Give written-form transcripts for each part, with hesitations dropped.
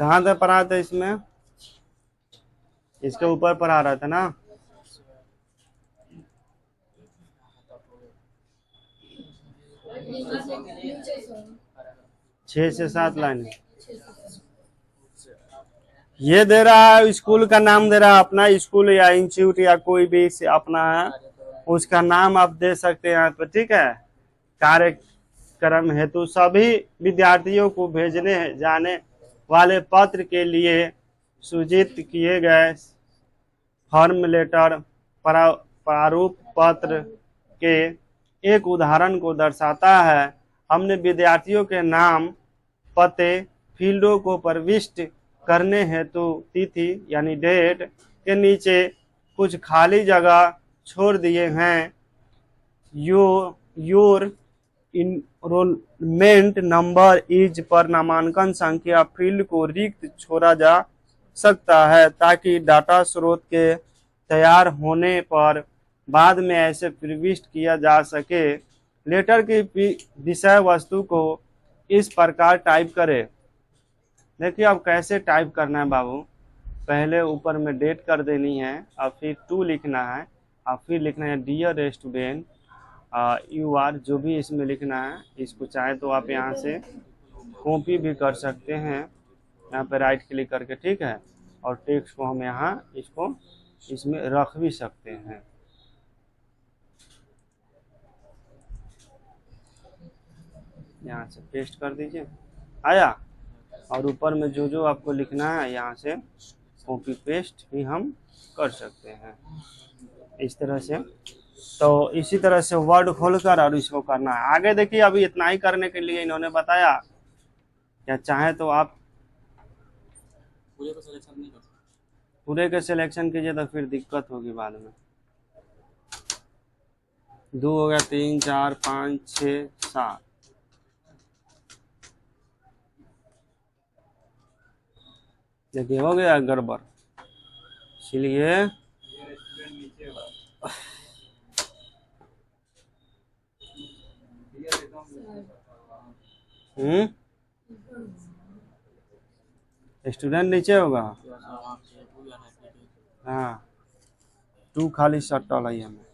कहाँ तक पढ़ा था इसमें? इसके ऊपर पढ़ा रहा था ना। छह से सात लाइन ये दे रहा है, स्कूल का नाम दे रहा है, अपना स्कूल या इंस्टीट्यूट या कोई भी अपना है उसका नाम आप दे सकते हैं यहाँ पे, ठीक है। कार्यक्रम हेतु सभी विद्यार्थियों को भेजने जाने वाले पत्र के लिए सूचित किए गए फॉर्म लेटर प्रारूप पत्र के एक उदाहरण को दर्शाता है। हमने विद्यार्थियों के नाम, पते, फील्डों को प्रविष्ट करने हेतु तिथि यानी डेट के नीचे कुछ खाली जगह छोड़ दिए हैं। योर इनरोलमेंट नंबर इज पर नामांकन संख्या फील्ड को रिक्त छोड़ा जा सकता है ताकि डाटा स्रोत के तैयार होने पर बाद में ऐसे प्रविष्ट किया जा सके। लेटर की विषय वस्तु को इस प्रकार टाइप करें। देखिए अब कैसे टाइप करना है बाबू, पहले ऊपर में डेट कर देनी है और फिर टू लिखना है और फिर लिखना है डियर स्टूडेंट यू आर, जो भी इसमें लिखना है। इसको चाहे तो आप यहाँ से कॉपी भी कर सकते हैं, यहाँ पे राइट क्लिक करके, ठीक है। और टेक्स्ट को हम यहाँ इसको इसमें रख भी सकते हैं। यहाँ से पेस्ट कर दीजिए, आया। और ऊपर में जो जो आपको लिखना है यहाँ से कॉपी पेस्ट भी हम कर सकते हैं इस तरह से। तो इसी तरह से वर्ड खोलकर और इसको करना है। आगे देखिए अभी इतना ही करने के लिए इन्होंने बताया, या चाहे तो आप पूरे के सिलेक्शन कीजिए तो फिर दिक्कत होगी बाद में। 2 हो गया, 3 4 5 6 7। देखिए हो गया गड़बड़, इसलिए स्टूडेंट नीचे होगा। हाँ 2 खाली सटल है हमें।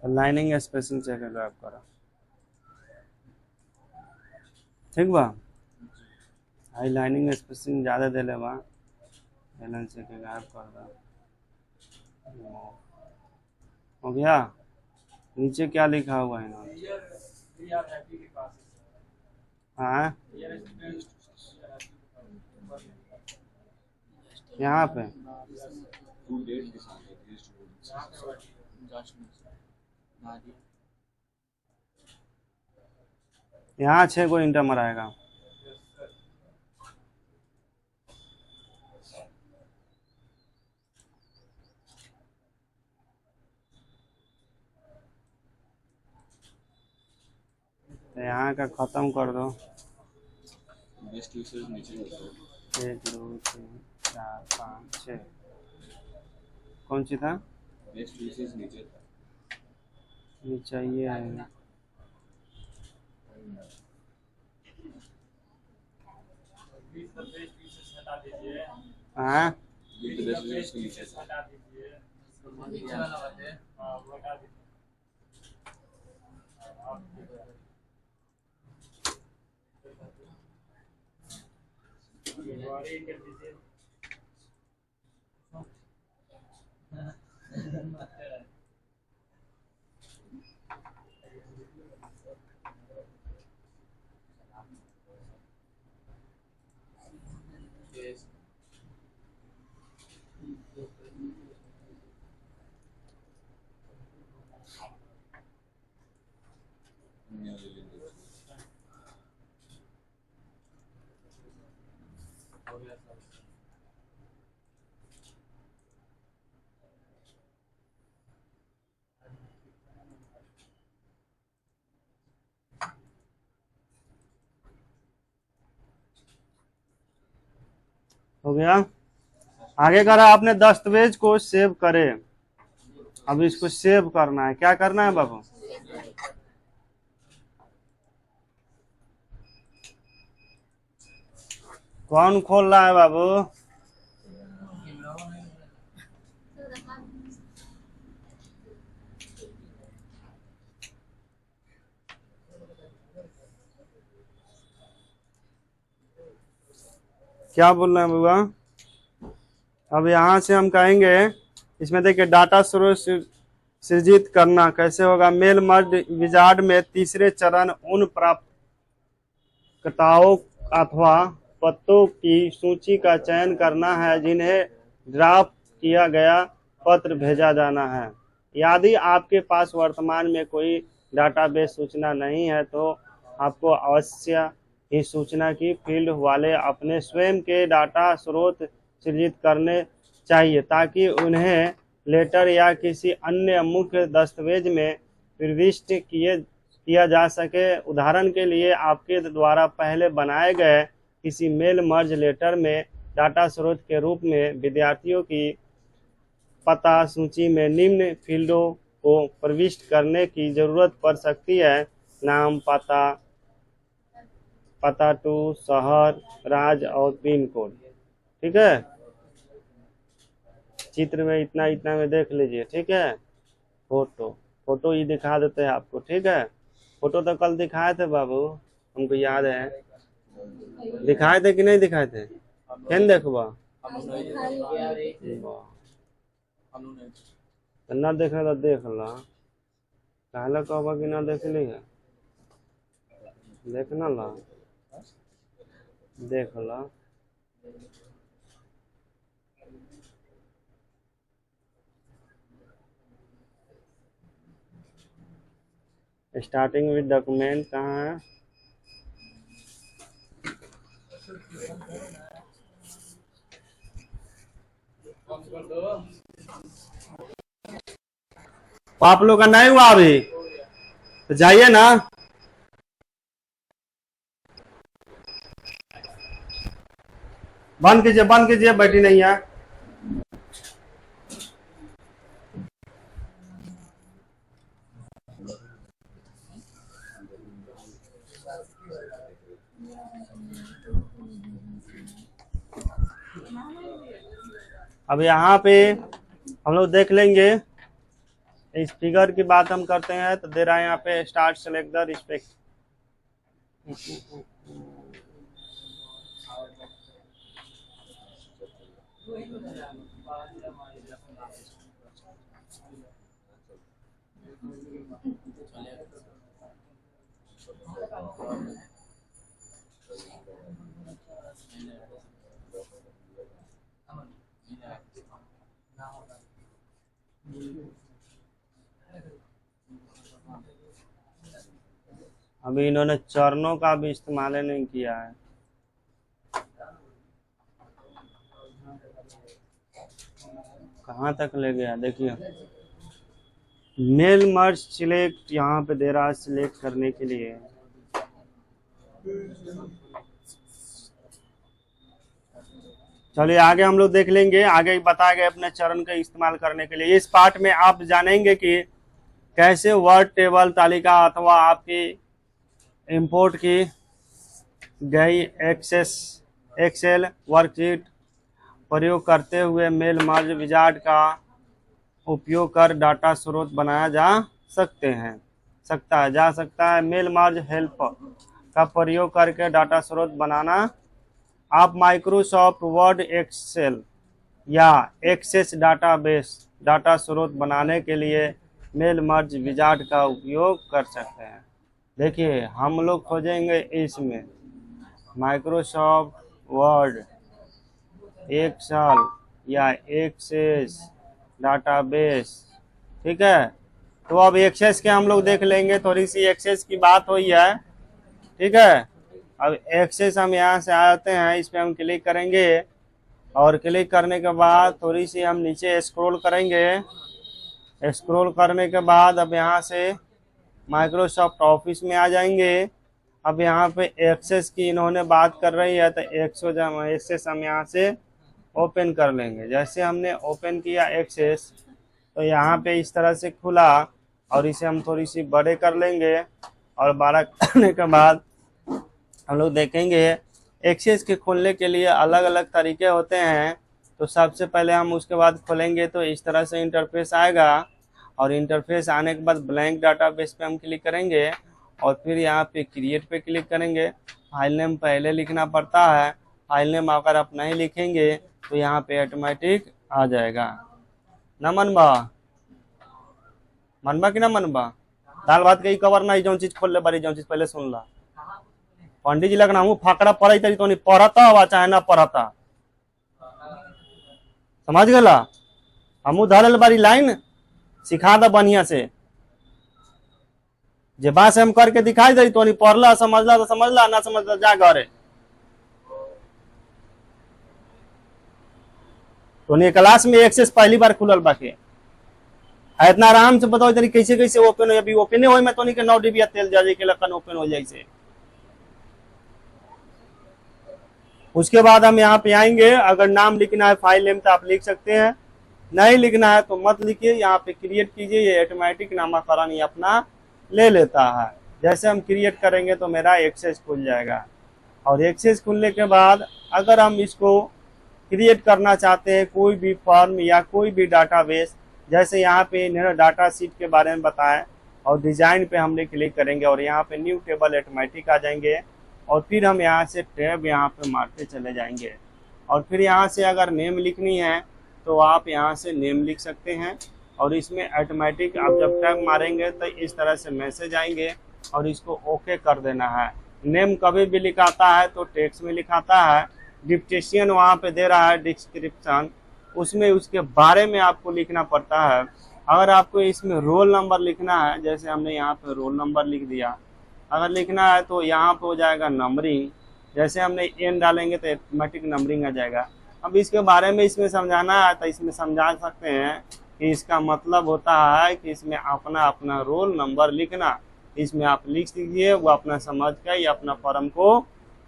लाइनिंग स्पेसिंग चेक आप करा, ठीक बा। हाई लाइनिंग स्पेसिंग ज़्यादा दे ले बा, एलन से के गायब कर दो। हो गया। नीचे क्या लिखा हुआ है ना? हाँ यहाँ पे यहाँ 6 को इंटर मराएगा। यहाँ का खत्म कर दो। 1 2 3 4 5 6 कौन सी था? नीचे ये है। हाँ हो गया। आगे करा आपने दस्तावेज को सेव करें। अब इसको सेव करना है। क्या करना है बाबू? कौन खोल रहा है बाबू? क्या बोल रहे हैं बुआ? अब यहाँ से हम कहेंगे, इसमें देखिए डाटा स्रोत सृजित करना कैसे होगा। मेल मर्ज विजार्ड में तीसरे चरण उन प्राप्तकर्ताओं अथवा पत्रों की सूची का चयन करना है जिन्हें ड्राफ्ट किया गया पत्र भेजा जाना है। यदि आपके पास वर्तमान में कोई डाटाबेस सूचना नहीं है तो आपको अवश्य ही सूचना की फील्ड वाले अपने स्वयं के डाटा स्रोत सृजित करने चाहिए ताकि उन्हें लेटर या किसी अन्य मुख्य दस्तावेज में प्रविष्ट किया जा सके। उदाहरण के लिए आपके द्वारा पहले बनाए गए किसी मेल मर्ज लेटर में डाटा स्रोत के रूप में विद्यार्थियों की पता सूची में निम्न फील्डों को प्रविष्ट करने की जरूरत पड़ सकती है। नाम, पता टू शहर, राज्य और पिन कोड। ठीक है, चित्र में इतना इतना में देख लीजिए। ठीक है, फोटो ये दिखा देते हैं आपको। ठीक है, फोटो तो कल दिखाए थे बाबू, हमको याद है। दिखाए थे कि नहीं दिखाए थे? केन देखबा ना देखना तो देख ला, कहला कहबा कि ना देख ली है, देखना ला, देख ला। स्टार्टिंग विद डॉक्यूमेंट कहाँ है? आप लोग का नहीं हुआ अभी तो जाइए ना। बंद कीजिए, बैठी नहीं है। अब यहाँ पे हम लोग देख लेंगे, इस फिगर की बात हम करते हैं तो दे रहा है यहाँ पे स्टार्ट सेलेक्ट द रिस्पेक्ट। अभी इन्होंने चरणों का भी इस्तेमाल नहीं किया है। कहाँ तक ले गया देखिए। मेल मर्ज सिलेक्ट यहाँ पे दे रहा है सिलेक्ट करने के लिए। चलिए आगे हम लोग देख लेंगे, आगे बताए गए अपने चरण का इस्तेमाल करने के लिए। इस पार्ट में आप जानेंगे कि कैसे वर्ड टेबल तालिका अथवा आपकी इंपोर्ट की गई एक्सेल वर्कशीट प्रयोग करते हुए मेल मर्ज विजार्ड का उपयोग कर डाटा स्रोत बनाया जा सकता है। मेल मर्ज हेल्प का प्रयोग करके डाटा स्रोत बनाना। आप माइक्रोसॉफ्ट वर्ड, एक्सेल या एक्सेस डाटाबेस डाटा स्रोत बनाने के लिए मेल मर्ज विजार्ड का उपयोग कर सकते हैं। देखिए हम लोग खोजेंगे इसमें माइक्रोसॉफ्ट वर्ड, एक्सेल या एक्सेस डाटाबेस। ठीक है, तो अब एक्सेस के हम लोग देख लेंगे, थोड़ी सी एक्सेस की बात हुई है। ठीक है, अब एक्सेस हम यहाँ से आते हैं, इस पे हम क्लिक करेंगे और क्लिक करने के बाद थोड़ी सी हम नीचे स्क्रॉल करेंगे। स्क्रॉल करने के बाद अब यहाँ से माइक्रोसॉफ्ट ऑफिस में आ जाएंगे। अब यहाँ पे एक्सेस की इन्होंने बात कर रही है तो एक्सेस हम यहाँ से ओपन कर लेंगे। जैसे हमने ओपन किया एक्सेस तो यहाँ पे इस तरह से खुला और इसे हम थोड़ी सी बड़े कर लेंगे और बड़ा करने के बाद हम लोग देखेंगे एक्सेस के खोलने के लिए अलग अलग तरीके होते हैं। तो सबसे पहले हम उसके बाद खोलेंगे तो इस तरह से इंटरफेस आएगा, और इंटरफेस आने के बाद ब्लैंक डाटाबेस पे हम क्लिक करेंगे और फिर यहाँ पे क्रिएट पे क्लिक करेंगे। फाइल नेम पहले लिखना पड़ता है, फाइल नेम अगर आप नहीं लिखेंगे तो यहाँ पे ऑटोमेटिक आ जाएगा। ना मनबा मनबा कि ना मनबा, दाल भात के कवर ना जो चीज खोल ले बारी, जो चीज पहले सुन ला। पंडित जी लगना हूँ फाकड़ा पढ़ाई तरी तो नहीं पढ़ता हुआ चाहे ना पढ़ता, समझ गला। हमू धरल बारी लाइन सिखा दा बढ़िया से, जे बात से हम करके दिखाई दे तो नहीं पढ़ला समझला तो समझला, ना समझला जा घरे। तो नहीं क्लास में एक्सेस पहली बार खुलल बाकी इतना आराम से बताओ तरी कैसे कैसे ओपन हो। अभी ओपन हो मैं तो नहीं के 9 डिबिया तेल जा के लखन ओपन हो जाए से। उसके बाद हम यहाँ पे आएंगे, अगर नाम लिखना है फाइल नेम तो आप लिख सकते हैं, नहीं लिखना है तो मत लिखिए। यहाँ पे क्रिएट कीजिए, ये ऑटोमेटिक नामकरण ये अपना ले लेता है। जैसे हम क्रिएट करेंगे तो मेरा एक्सेस खुल जाएगा, और एक्सेस खुलने के बाद अगर हम इसको क्रिएट करना चाहते हैं कोई भी फॉर्म या कोई भी डाटाबेस, जैसे यहाँ पे इन्होंने डाटा सीट के बारे में बताया और डिजाइन पे हमने क्लिक करेंगे और यहाँ पे न्यू टेबल ऑटोमेटिक आ जाएंगे, और फिर हम यहाँ से टैब यहाँ पे मारते चले जाएंगे। और फिर यहाँ से अगर नेम लिखनी है तो आप यहाँ से नेम लिख सकते हैं, और इसमें ऑटोमेटिक आप जब टैब मारेंगे तो इस तरह से मैसेज आएंगे और इसको ओके कर देना है। नेम कभी भी लिखाता है तो टेक्स्ट में लिखाता है, डिक्टेशन वहाँ पे दे रहा है डिस्क्रिप्शन, उसमें उसके बारे में आपको लिखना पड़ता है। अगर आपको इसमें रोल नंबर लिखना है, जैसे हमने यहाँ पे रोल नंबर लिख दिया, अगर लिखना है तो यहाँ पे हो जाएगा नंबरिंग, जैसे हमने एन डालेंगे तो ऑटोमेटिक नंबरिंग आ जाएगा। अब इसके बारे में इसमें समझाना है तो इसमें समझा सकते हैं कि इसका मतलब होता है कि इसमें अपना अपना रोल नंबर लिखना, इसमें आप लिख दीजिए, वो अपना समझ कर या अपना फॉर्म को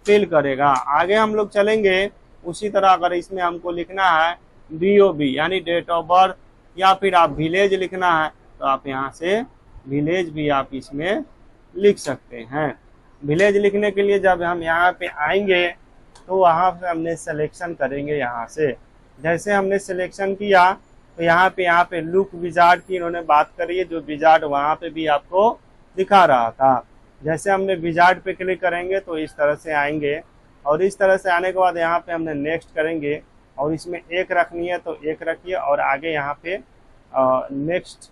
फिल करेगा। आगे हम लोग चलेंगे उसी तरह, अगर इसमें हमको लिखना है DOB यानी डेट ऑफ बर्थ, या फिर आप विलेज लिखना है तो आप यहाँ से विलेज भी आप इसमें लिख सकते हैं। विलेज लिखने के लिए जब हम यहाँ पे आएंगे तो वहाँ से हमने सिलेक्शन करेंगे। यहाँ से जैसे हमने सिलेक्शन किया तो यहाँ पे लुक विजार्ड की इन्होंने बात करी है, जो विजार्ड वहाँ पे भी आपको दिखा रहा था। जैसे हमने विजार्ड पे क्लिक करेंगे तो इस तरह से आएंगे, और इस तरह से आने के बाद यहाँ पे हमने नेक्स्ट करेंगे, और इसमें एक रखनी है तो एक रखिए, और आगे यहाँ पे नेक्स्ट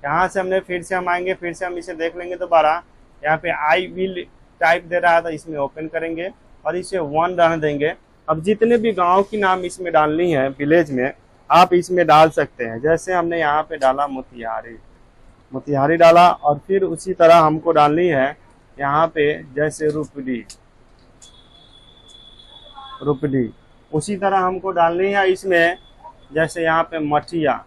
यहाँ से हमने फिर से हम आएंगे, फिर से हम इसे देख लेंगे दोबारा। यहाँ पे आई विल टाइप दे रहा था, इसमें ओपन करेंगे और इसे 1 रहने देंगे। अब जितने भी गांव की नाम इसमें डालनी है विलेज में आप इसमें डाल सकते हैं। जैसे हमने यहाँ पे डाला मोतिहारी डाला, और फिर उसी तरह हमको डालनी है यहाँ पे जैसे रुपडी, उसी तरह हमको डालनी है इसमें, जैसे यहाँ पे मठिया,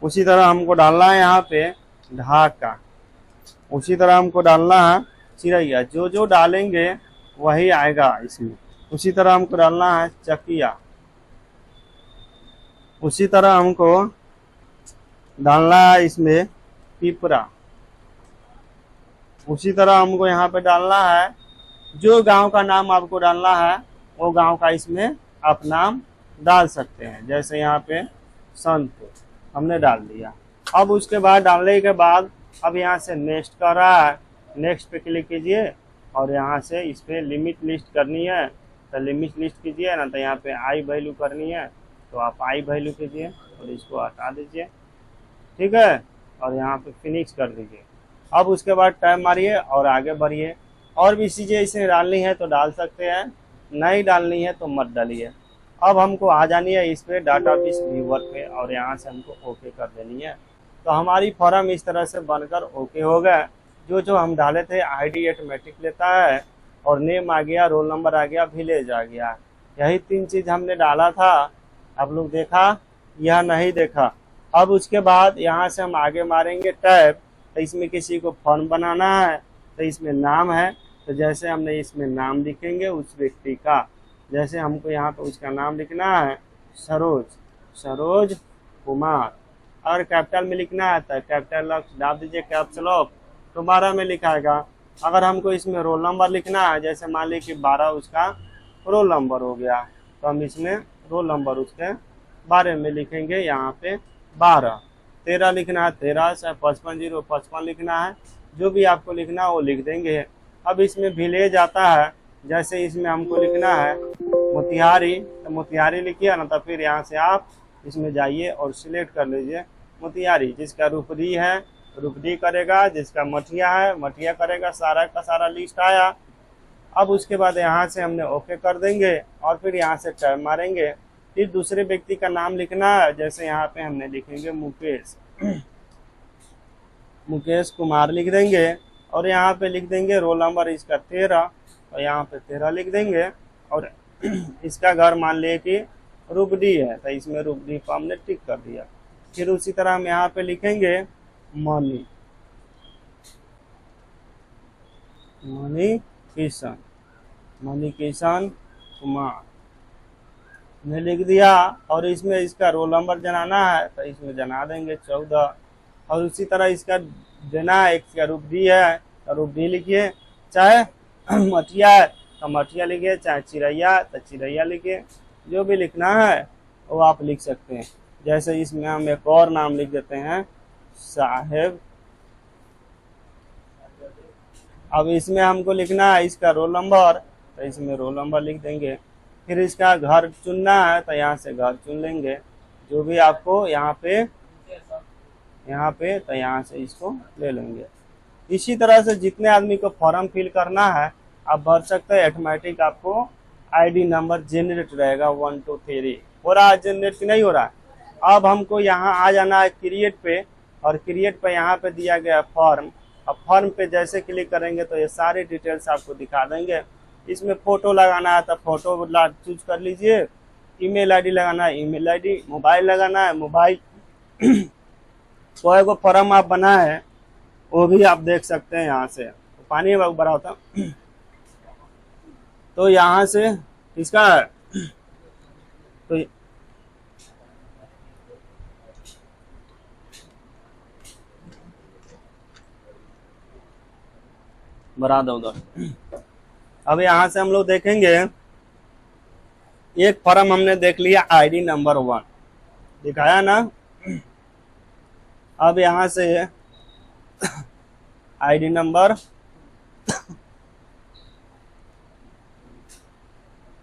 उसी तरह हमको डालना है यहाँ पे ढाका, उसी तरह हमको डालना है चिड़ैया। जो जो डालेंगे वही आएगा इसमें। उसी तरह हमको डालना है चकिया, उसी तरह हमको डालना है इसमें पिपरा, उसी तरह हमको यहाँ पे डालना है, जो गांव का नाम आपको डालना है वो गांव का इसमें आप नाम डाल सकते हैं। जैसे यहाँ पे संतपुर हमने डाल दिया। अब उसके बाद डालने के बाद अब यहाँ से नेक्स्ट कर रहा है, नेक्स्ट पे क्लिक कीजिए, और यहाँ से इस पे लिमिट लिस्ट करनी है तो लिमिट लिस्ट कीजिए, ना तो यहाँ पे आई वैल्यू करनी है तो आप आई वैल्यू कीजिए और इसको हटा दीजिए, ठीक है, और यहाँ पे फिनिश कर दीजिए। अब उसके बाद टाइम मारिए और आगे बढ़िए। और भी चीज़ें इसमें डालनी है तो डाल सकते हैं, नहीं डालनी है तो मत डालिए। अब हमको आ जानी है इस पे डाटाबेस व्यूअर पे, और यहाँ से हमको ओके कर देनी है। तो हमारी फॉर्म इस तरह से बनकर ओके हो गया। जो जो हम डाले थे आईडी ऑटोमेटिक लेता है, और नेम आ गया, रोल नंबर आ गया, विलेज आ गया। यही 3 चीज़ हमने डाला था। आप लोग देखा या नहीं देखा? अब उसके बाद यहाँ से हम आगे मारेंगे टैब, तो इसमें किसी को फॉर्म बनाना है तो इसमें नाम है, तो जैसे हमने इसमें नाम लिखेंगे उस व्यक्ति का, जैसे हमको यहाँ पे उसका नाम लिखना है सरोज कुमार, और कैपिटल में लिखना है तो कैपिटल डाल दीजिए, कैप्स लॉक दोबारा में लिखाएगा। अगर हमको इसमें रोल नंबर लिखना है, जैसे मान ली कि 12 उसका रोल नंबर हो गया, तो हम इसमें रोल नंबर उसके बारे में लिखेंगे यहाँ पे 12। 13 लिखना है 13, चाहे 55 लिखना है, जो भी आपको लिखना है वो लिख देंगे। अब इसमें विलेज आता है, जैसे इसमें हमको लिखना है मोतिहारी, तो मोतिहारी लिखिए ना, तो फिर यहाँ से आप इसमें जाइए और सिलेक्ट कर लीजिए मोतिहारी। जिसका रुपरी है रुपरी करेगा, जिसका मठिया है मठिया करेगा, सारा का सारा लिस्ट आया। अब उसके बाद यहाँ से हमने ओके कर देंगे और फिर यहाँ से टैब मारेंगे। फिर दूसरे व्यक्ति का नाम लिखना है, जैसे यहाँ पे हमने लिखेंगे मुकेश, मुकेश कुमार लिख देंगे और यहाँ पे लिख देंगे रोल नंबर इसका 13, और यहाँ पे 13 लिख देंगे। और इसका घर मान लिए कि रुपडी है, तो इसमें रुपडी को हमने टिक कर दिया। फिर उसी तरह हम यहाँ पे लिखेंगे money, money Kishan, money Kishan Kumar ने लिख दिया। और इसमें इसका रोल नंबर जनाना है, तो इसमें जना देंगे 14। और उसी तरह इसका देना है, इसका रुपडी है तो रुपडी लिखिए, चाहे मठिया है तो मठिया लिखिए, चाहे चिरैया तो चिरैया लिखिए, जो भी लिखना है वो आप लिख सकते हैं। जैसे इसमें हम एक और नाम लिख देते हैं साहेब। अब इसमें हमको लिखना है इसका रोल नंबर, तो इसमें रोल नंबर लिख देंगे। फिर इसका घर चुनना है, तो यहाँ से घर चुन लेंगे, जो भी आपको यहाँ पे तो यहाँ से इसको ले लेंगे। इसी तरह से जितने आदमी को फॉर्म फिल करना है आप भर सकते हैं। ऑटोमेटिक आपको आईडी नंबर जेनरेट रहेगा 1 2 3। हो रहा है जेनरेट कि नहीं हो रहा है? अब हमको यहाँ आ जाना है क्रिएट पे, और क्रिएट पे यहाँ पे दिया गया फॉर्म। अब फॉर्म पे जैसे क्लिक करेंगे तो ये सारे डिटेल्स आपको दिखा देंगे। इसमें फोटो लगाना है तो फोटो चूज कर लीजिए, ईमेल आईडी लगाना है ईमेल आईडी, मोबाइल लगाना है मोबाइल। कोई को फॉर्म आप बना है वो भी आप देख सकते हैं यहाँ से। तो पानी बड़ा होता तो यहाँ से इसका तो बढ़ा दो उधर। अब यहाँ से हम लोग देखेंगे, एक फॉर्म हमने देख लिया आईडी नंबर 1 दिखाया ना। अब यहाँ से आईडी नंबर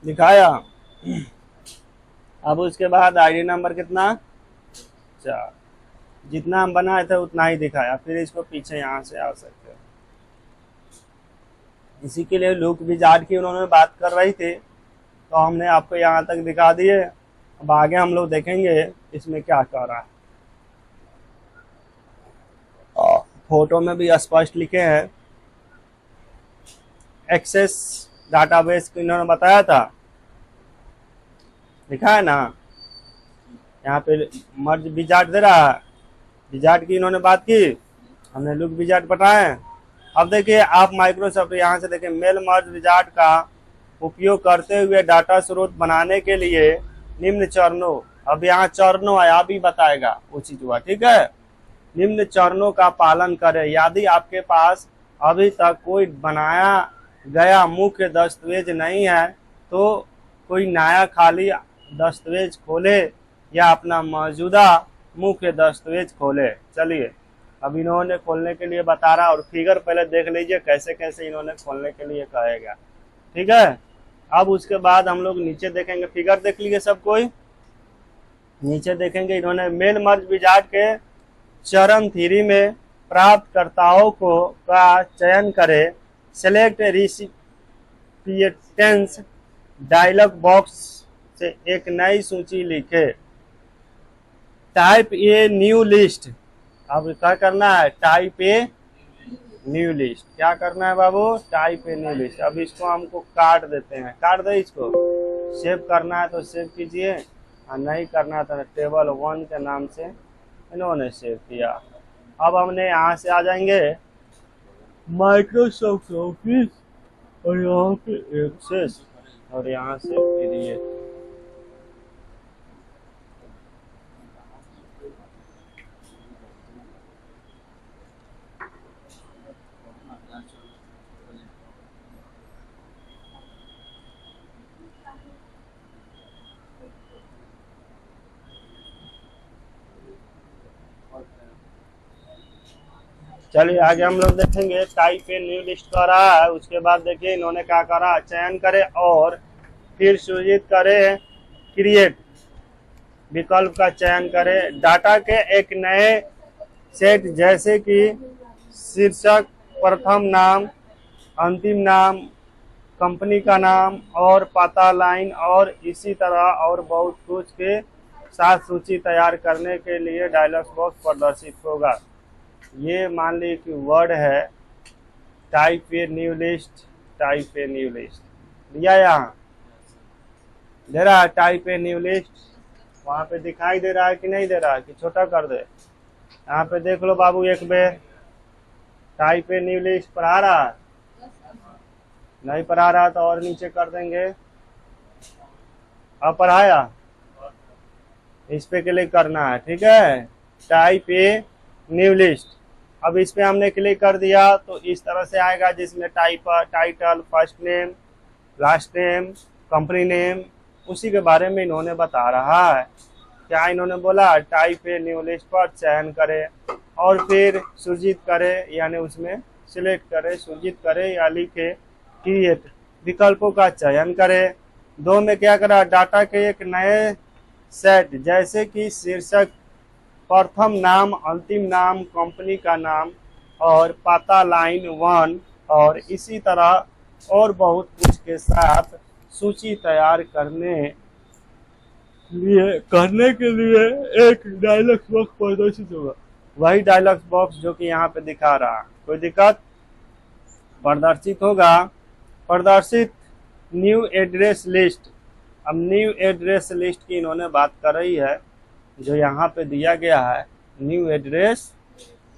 दिखाया। अब उसके बाद आईडी नंबर कितना 4, जितना हम बनाए थे उतना ही दिखाया। फिर इसको पीछे यहाँ से आ सकते हैं। इसी के लिए लुक विजार्ड की उन्होंने बात कर रही थी, तो हमने आपको यहाँ तक दिखा दिए। अब आगे हम लोग देखेंगे इसमें क्या कर रहा है। फोटो में भी स्पष्ट लिखे हैं, एक्सेस डाटाबेस को इन्होंने बताया था, लिखा है ना। यहाँ पे मर्ज विजार्ड दे रहा है, विजार्ड की इन्होंने बात की, हमने लुक विजार्ड बताए। अब देखिए आप माइक्रोसॉफ्ट यहाँ से देखिए मेल मर्ज विजार्ड का उपयोग करते हुए डाटा स्रोत बनाने के लिए निम्न चरणों, अब यहाँ चरणों आया भी बताएगा वो चीज हुआ, ठीक है। निम्न चरणों का पालन करें। यदि आपके पास अभी तक कोई बनाया गया मुख्य दस्तावेज नहीं है तो कोई नया खाली दस्तावेज खोले या अपना मौजूदा मुख्य दस्तावेज खोले। चलिए अब इन्होंने खोलने के लिए बता रहा, और फिगर पहले देख लीजिए कैसे कैसे इन्होंने खोलने के लिए कहेगा, ठीक है। अब उसके बाद हम लोग नीचे देखेंगे, फिगर देख लीजिए सब कोई। नीचे देखेंगे इन्होंने मेल मर्ज विजार्ड के चरण 3 में प्राप्तकर्ताओं को का चयन करें, सेलेक्ट रिसिपिएंट्स डायलॉग बॉक्स से एक नई सूची लिखे, टाइप ए न्यू लिस्ट। अब क्या करना है, टाइप ए न्यू लिस्ट। क्या करना है बाबू, टाइप ए न्यू लिस्ट। अब इसको हमको काट देते हैं, काट दे इसको। सेव करना है तो सेव कीजिए, और नहीं करना है तो टेबल 1 के नाम से इन्होंने सेव किया। अब हमने यहाँ से आ जाएंगे माइक्रोसॉफ्ट ऑफिस, और यहाँ पे एक्सेस, और यहाँ से क्रिएट। चलिए आगे हम लोग देखेंगे टाइप ए न्यू लिस्ट कर रहा है। उसके बाद देखिए इन्होंने क्या करा, चयन करे और फिर सूचित करे क्रिएट विकल्प का चयन करे। डाटा के एक नए सेट जैसे कि शीर्षक, प्रथम नाम, अंतिम नाम, कंपनी का नाम और पता लाइन और इसी तरह और बहुत कुछ के साथ सूची तैयार करने के लिए डायलॉग बॉक्स प्रदर्शित होगा। ये मान ली कि वर्ड है type a new list, type a new list दिया, यहाँ दे रहा है टाइप ए न्यू लिस्ट। वहां पे दिखाई दे रहा है कि नहीं दे रहा है, कि छोटा कर दे? यहाँ पे देख लो बाबू एक बेर, टाइप ए न्यू लिस्ट पढ़ा रहा है, नहीं पढ़ा रहा तो और नीचे कर देंगे। अब पढ़ाया, इस पे क्लिक करना है, ठीक है, टाइप ए न्यू लिस्ट। अब इस पे हमने क्लिक कर दिया तो इस तरह से आएगा, जिसमें title, first name, last name, company name, उसी के बारे में इन्होंने बता रहा है। क्या इन्होंने बोला, टाइप ए न्यू लिस्ट पर चयन करे और फिर सूचित करे, यानी उसमें सिलेक्ट करे, सूचित करे या लिखे क्रिएट विकल्पों का चयन करे। दो में क्या करा, डाटा के एक नए सेट जैसे कि शीर्षक, प्रथम नाम, अंतिम नाम, कंपनी का नाम और पता लाइन 1 और इसी तरह और बहुत कुछ के साथ सूची तैयार करने के लिए एक डायलॉग बॉक्स प्रदर्शित होगा। वही डायलॉग बॉक्स जो कि यहाँ पे दिखा रहा है, कोई दिक्कत? प्रदर्शित होगा, प्रदर्शित न्यू एड्रेस लिस्ट। अब न्यू एड्रेस लिस्ट की इन्होंने बात कर रही है, जो यहाँ पे दिया गया है न्यू एड्रेस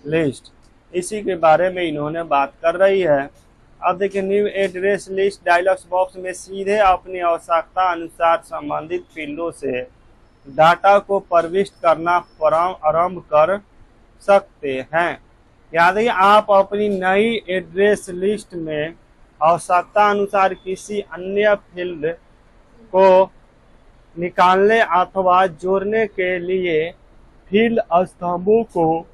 लिस्ट, इसी के बारे में इन्होंने बात कर रही है। अब देखिए new address list dialog box में सीधे अपनी आवश्यकता अनुसार संबंधित फील्डों से डाटा को प्रविष्ट करना आरंभ कर सकते हैं। यदि आप अपनी नई एड्रेस लिस्ट में आवश्यकता अनुसार किसी अन्य फील्ड को निकालने अथवा जोड़ने के लिए फील्ड स्तंभों को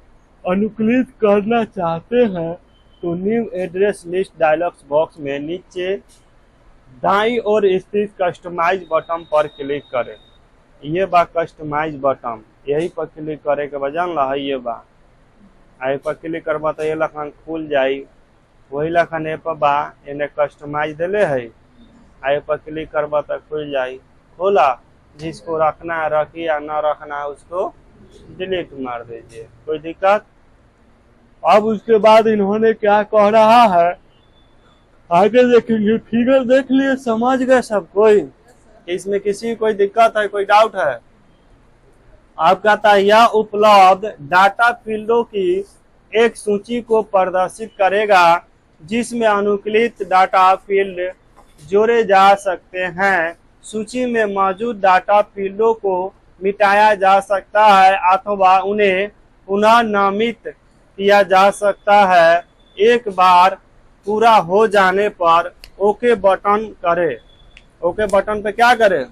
अनुकूलित करना चाहते हैं तो new address list dialog box में नीचे दाईं ओर स्थित कस्टमाइज बटन पर क्लिक करें। ये बा कस्टमाइज बटन, यही पर क्लिक करे के वजन ला है। ये बा आई पर क्लिक करबा तो ये लखन खुल जाई, वही लखन ए पर बा इन्हें कस्टमाइज दिले है। आई पर क्लिक करबा तो खुल जाई, खोला, जिसको रखना है रखिए या ना रखना है उसको डिलीट मार दीजिए, कोई दिक्कत? अब उसके बाद इन्होंने क्या कह रहा है आगे देखेंगे। फिगर देख लिए, समझ गए सब कोई? इसमें किसी कोई दिक्कत है, कोई डाउट है? आप कहता है यह उपलब्ध डाटा फील्डों की एक सूची को प्रदर्शित करेगा जिसमें अनुकूलित डाटा फील्ड जोड़े जा सकते हैं। सूची में मौजूद डाटा फील्डों को मिटाया जा सकता है अथवा उन्हें पुनः नामित किया जा सकता है। एक बार पूरा हो जाने पर ओके बटन करे। ओके बटन पे क्या करे?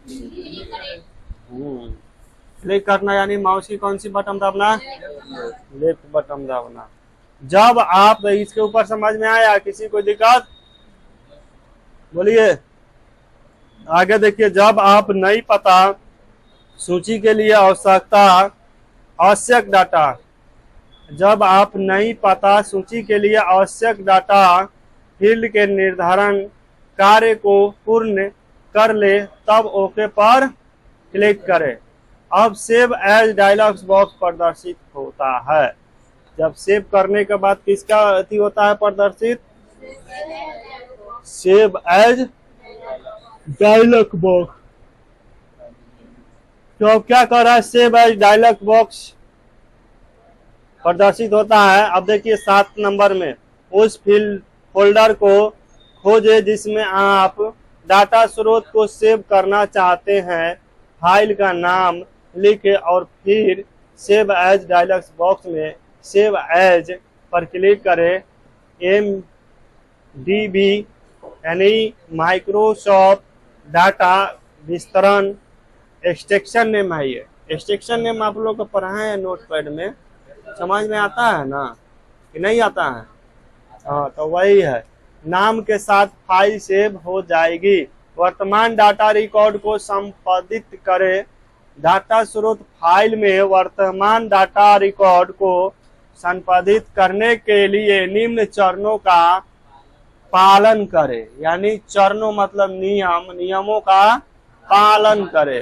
क्लिक करना, यानी माउस की कौन सी बटन दबना? लेफ्ट बटन दबना। जब आप, इसके ऊपर समझ में आया? किसी को दिक्कत? बोलिए आगे देखिए। जब आप नई पता सूची के लिए आवश्यक डाटा, जब आप नई पता सूची के लिए आवश्यक डाटा फील्ड के निर्धारण कार्य को पूर्ण कर ले तब ओके पर क्लिक करें। अब सेव एज डायलॉग बॉक्स प्रदर्शित होता है। जब सेव करने के बाद किसका अति होता है प्रदर्शित? Save as dialog box. तो अब क्या कर रहा है? सेव एज डायलॉग बॉक्स प्रदर्शित होता है। अब देखिए 7 नंबर में उस फोल्डर को खोजे जिसमें आप डाटा स्रोत को सेव करना चाहते हैं। फाइल का नाम लिखे और फिर सेव एज डायलॉग बॉक्स में सेव एज पर क्लिक करें। MDB यानी माइक्रोसॉफ्ट डाटा विस्तरण एक्सटेंशन नेम है। ये एक्सटेंशन नेम आप लोग को पढ़ा है नोटपैड में, समझ में आता है ना? कि नहीं आता है। हाँ, तो वही है, नाम के साथ फाइल सेव हो जाएगी। वर्तमान डाटा रिकॉर्ड को संपादित करें। डाटा स्रोत फाइल में वर्तमान डाटा रिकॉर्ड को संपादित करने के लिए निम्न चरणों का पालन करे। यानी चरणों मतलब नियमों का पालन करे,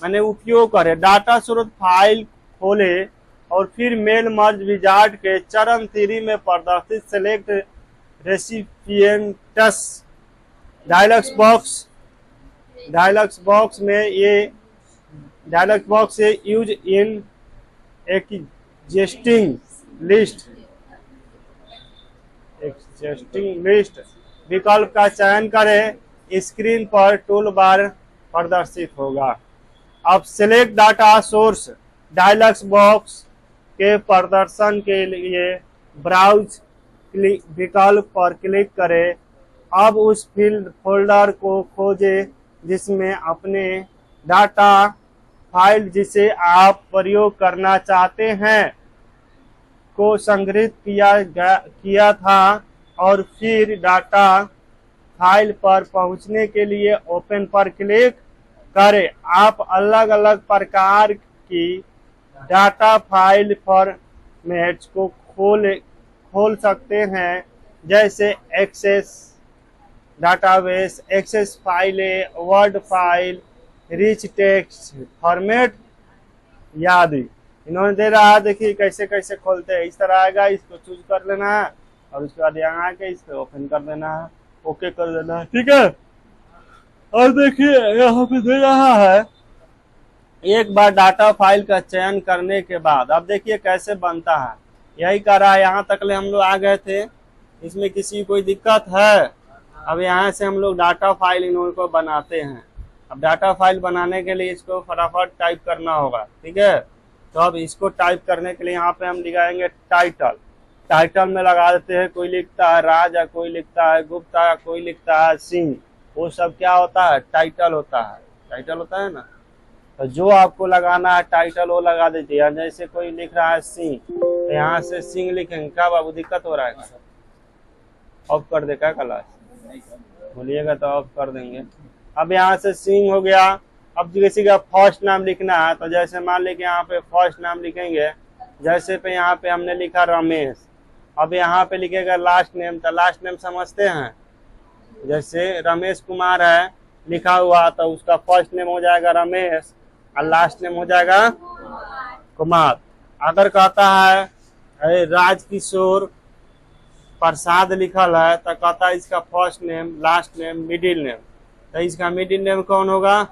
माने उपयोग करे। डाटा स्रोत फाइल खोले और फिर मेल मर्ज विजार्ड के चरण 3 में प्रदर्शित सेलेक्ट रेसिपिएंट्स डायलॉग्स बॉक्स में ये डायलॉग बॉक्स से यूज इन एग्जिस्टिंग लिस्ट विकल्प का चयन करें। स्क्रीन पर टूल बार प्रदर्शित होगा। अब select data source dialogue box के प्रदर्शन के लिए ब्राउज विकल्प पर क्लिक करें। अब उस फोल्डर को खोजें जिसमें अपने डाटा फाइल जिसे आप प्रयोग करना चाहते हैं को संग्रहित किया था और फिर डाटा फाइल पर पहुंचने के लिए ओपन पर क्लिक करें। आप अलग अलग प्रकार की डाटा फाइल फॉर्मेट्स को खोल सकते हैं, जैसे एक्सेस डाटाबेस, एक्सेस फाइलें, word file, rich text format आदि। इन्होंने दे रहा है, देखिए कैसे कैसे खोलते हैं। इस तरह आएगा, इसको चूज कर लेना है और उसके बाद यहाँ आके इसको ओपन कर देना है, ओके कर देना है, ठीक है। और देखिए यहाँ पे दे रहा है, एक बार डाटा फाइल का चयन करने के बाद अब देखिए कैसे बनता है। यही कर रहा है, यहाँ तक ले हम लोग आ गए थे। इसमें किसी कोई दिक्कत है? अब यहाँ से हम लोग डाटा फाइल इनको बनाते हैं। अब डाटा फाइल बनाने के लिए इसको फटाफट टाइप करना होगा, ठीक है। तो अब इसको टाइप करने के लिए यहाँ पे हम लिखाएंगे टाइटल में लगा देते हैं। कोई लिखता है राजा, कोई लिखता है गुप्ता, कोई लिखता है सिंह, वो सब क्या होता है? टाइटल होता है। टाइटल होता है ना, तो जो आपको लगाना है टाइटल वो लगा दीजिए। जैसे कोई लिख रहा है सिंह, तो यहाँ से सिंह लिखेंगे। क्या बाबू दिक्कत हो रहा है? ऑफ कर दे क्या क्लास? बोलिएगा तो ऑफ कर देंगे। अब यहाँ से सिंह हो गया। अब किसी का फर्स्ट नाम लिखना है, तो जैसे मान लीजिए यहाँ पे फर्स्ट नाम लिखेंगे, जैसे पे यहाँ पे हमने लिखा रमेश। अब यहाँ पे लिखेगा लास्ट नेम, तो लास्ट नेम समझते हैं, जैसे रमेश कुमार है लिखा हुआ, तो उसका फर्स्ट नेम हो जाएगा रमेश और लास्ट नेम हो जाएगा कुमार। अगर कहता है राजकिशोर प्रसाद लिखल है, तो कहता है इसका first name, last name, middle name, तो इसका मिडिल नेम कौन होगा?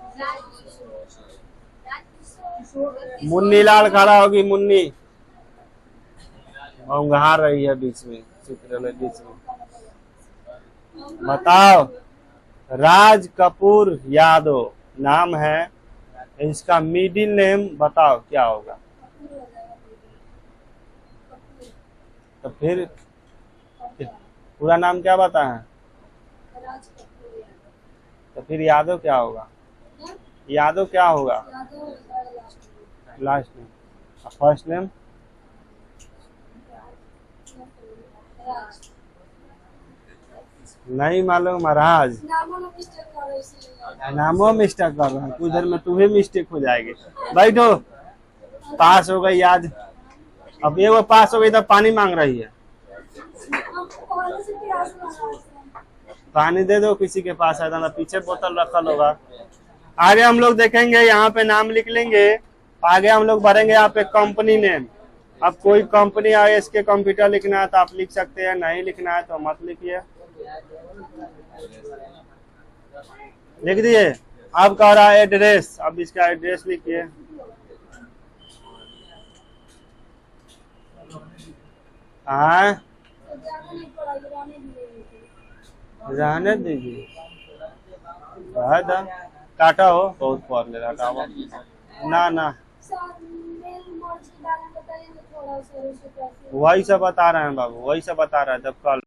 मुन्नी लाल खड़ा होगी, मुन्नी औंघा रही है बीच में, चित्र में बीच में। बताओ, राज कपूर यादव नाम है, इसका मिडिल नेम बताओ क्या होगा? तो फिर पूरा नाम क्या बताएं? तो फिर यादव क्या होगा? यादव क्या होगा? Last name. फर्स्ट नेम नहीं मालूम महाराज, नामों मिस्टेक कर रहा है, कुछ देर में तुम्हें मिस्टेक हो जाएगी। बैठो, पास हो गई आज। अब ये वो पास हो गई तो पानी मांग रही है। पानी दे दो किसी के पास है, पीछे बोतल रखल होगा। आगे हम लोग देखेंगे, यहाँ पे नाम लिख लेंगे। आगे हम लोग भरेंगे यहाँ पे कंपनी नेम। अब कोई कंपनी आए, इसके कंप्यूटर लिखना है तो आप लिख सकते हैं, नहीं लिखना है तो मत लिखिए। लिख दिए। अब कह रहा है एड्रेस, अब इसका एड्रेस लिखिए। हाँ, रहने दीजिए, काटा हो बहुत पढ़ ले रहा ना वही सब बता रहे हैं बाबू, वही सब बता रहा है। जब कल